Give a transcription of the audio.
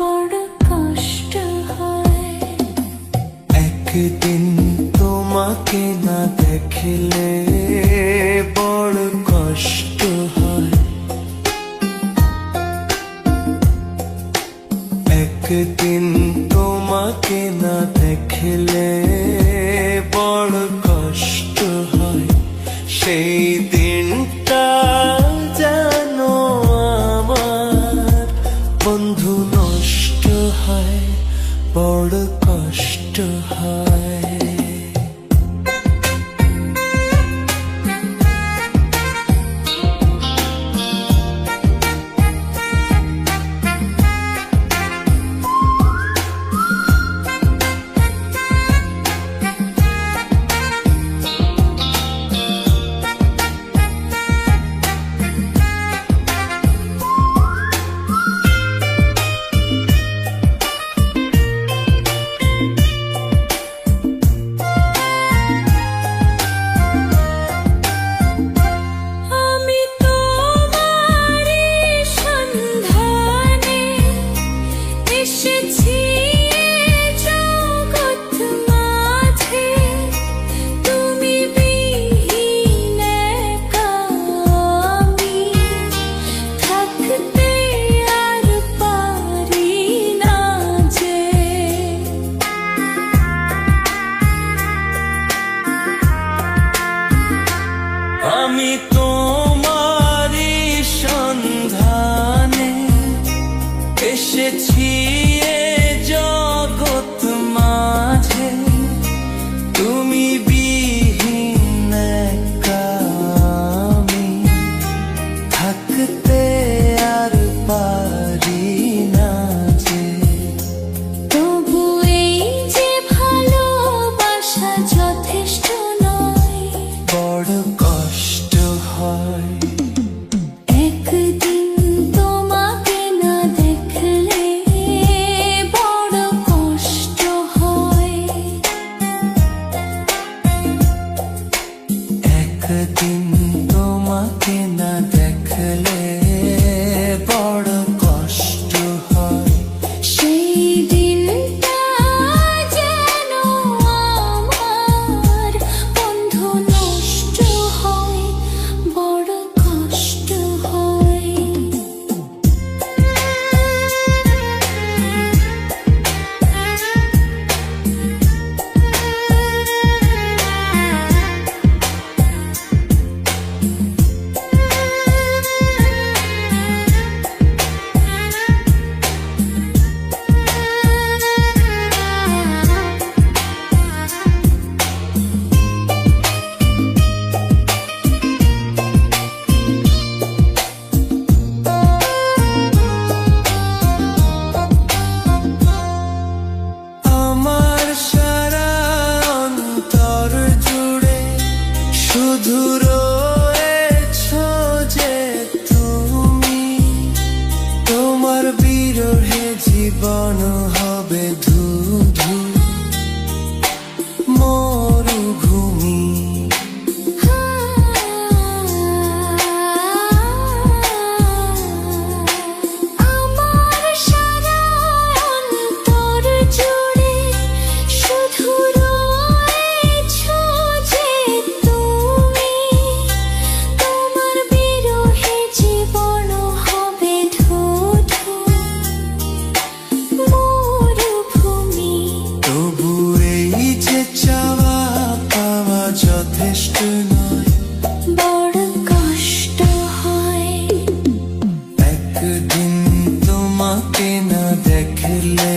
বড় কষ্ট হয়। একদিন তোমাকে না দেখলে বড় কষ্ট হয়। একদিন তোমাকে না দেখলে বড় কষ্ট হয়। সেই দিনটা যেন আমার বন্ধু নষ্ট হয়, বড় কষ্ট হয়। আমি তোমারই সন্ধানে এসেছি এ জগৎ মাঝে, তুমি বিহীন একা আমি থাকতে আর পারি না যে। তবু এই যে ভালোবাসা যথেষ্ট নয়, বড় কষ্ট হয়। একদিন তোমাকে না দেখলে বড় কষ্ট হয়। একদিন তোমাকে না দেখলে বড় কষ্ট হয়। সেই দিনটা যেন আমার বন্ধু নষ্ট হয়, বড় কষ্ট হয়। আমার সারা অন্তর জুড়ে শুধু রয়েছো যে তুমি। তোমার বিরহে জীবন হবে ধুধু মরুভূমি। আমার সারা অন্তর জুড়ে শুধু রয়েছো যে তুমি। তোমার বিরহে জীবন হবে ধুধু মরুভূমি। তবু এই যে চাওয়া পাওয়া যথেষ্ট নয়, বড় কষ্ট হয়। একদিন তোমাকে না দেখলে